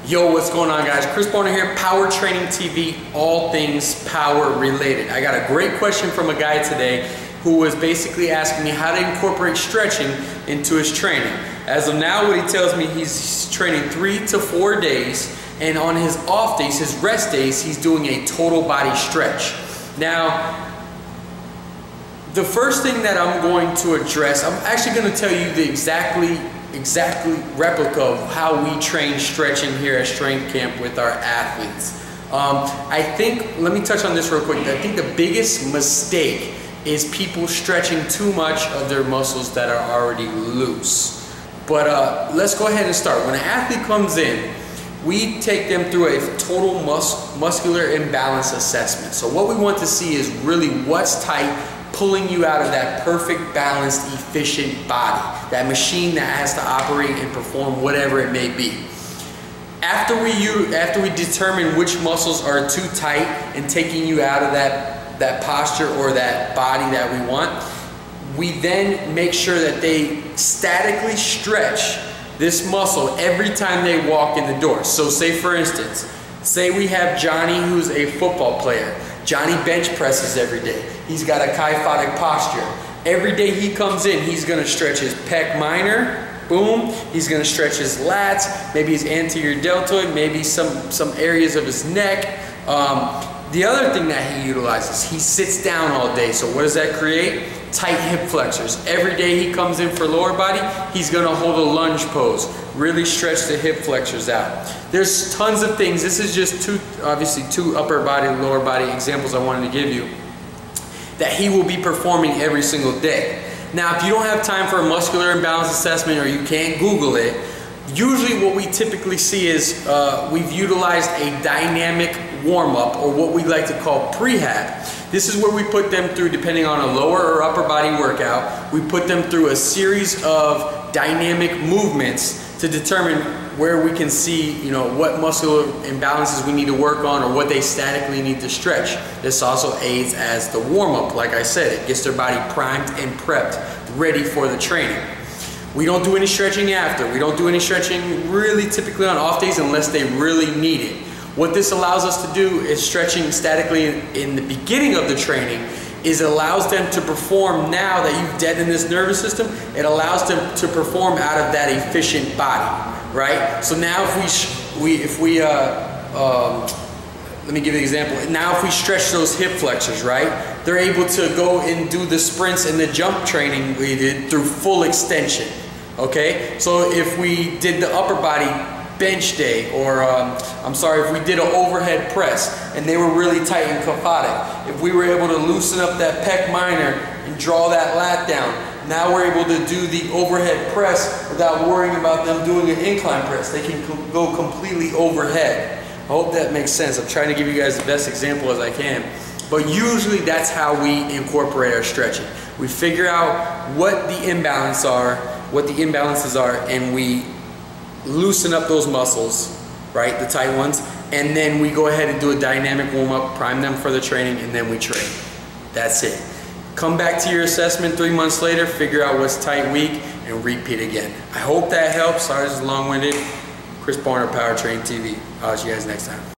Yo, what's going on, guys? Chris Barner here, Power Training TV, all things power related. I got a great question from a guy today who was basically asking me how to incorporate stretching into his training. As of now, what he tells me, he's training 3 to 4 days, and on his off days, his rest days, he's doing a total body stretch. Now, the first thing that I'm going to address, I'm actually going to tell you the exactly replica of how we train stretching here at Strength Camp with our athletes. I think, let me touch on this real quick. I think the biggest mistake is people stretching too much of their muscles that are already loose. But let's go ahead and start. When an athlete comes in, we take them through a total muscular imbalance assessment. So what we want to see is really what's tight, pulling you out of that perfect, balanced, efficient body, that machine that has to operate and perform whatever it may be. After we determine which muscles are too tight and taking you out of that posture or that body that we want, we then make sure that they statically stretch this muscle every time they walk in the door. So say for instance, say we have Johnny, who's a football player. Johnny bench presses every day. He's got a kyphotic posture. Every day he comes in, he's gonna stretch his pec minor, boom. He's gonna stretch his lats, maybe his anterior deltoid, maybe some areas of his neck. The other thing that he utilizes, he sits down all day. So what does that create? Tight hip flexors. Every day he comes in for lower body, he's gonna hold a lunge pose. Really stretch the hip flexors out. There's tons of things. This is just obviously two upper body, lower body examples I wanted to give you that he will be performing every single day. Now, if you don't have time for a muscular imbalance assessment or you can't Google it, usually what we typically see is we've utilized a dynamic warm-up, or what we like to call prehab. This is where we put them through, depending on a lower or upper body workout, we put them through a series of dynamic movements to determine where we can see, you know, what muscular imbalances we need to work on or what they statically need to stretch. This also aids as the warm-up. Like I said, it gets their body primed and prepped, ready for the training. We don't do any stretching after. We don't do any stretching really typically on off days unless they really need it. What this allows us to do is stretching statically in the beginning of the training is it allows them to perform, now that you've deadened this nervous system, it allows them to perform out of that efficient body, right? So now let me give you an example. Now if we stretch those hip flexors, right? They're able to go and do the sprints and the jump training we did through full extension, okay? So if we did the upper body bench day, or if we did an overhead press and they were really tight and kyphotic, if we were able to loosen up that pec minor and draw that lat down, now we're able to do the overhead press without worrying about them doing an incline press. They can go completely overhead. I hope that makes sense. I'm trying to give you guys the best example as I can. But usually that's how we incorporate our stretching. We figure out what the imbalances are, and we loosen up those muscles, right, the tight ones, and then we go ahead and do a dynamic warm-up, prime them for the training, and then we train. That's it. Come back to your assessment 3 months later, figure out what's tight, weak, and repeat again. I hope that helps. Sorry this is long-winded. Chris Barner, Power Training TV. I'll see you guys next time.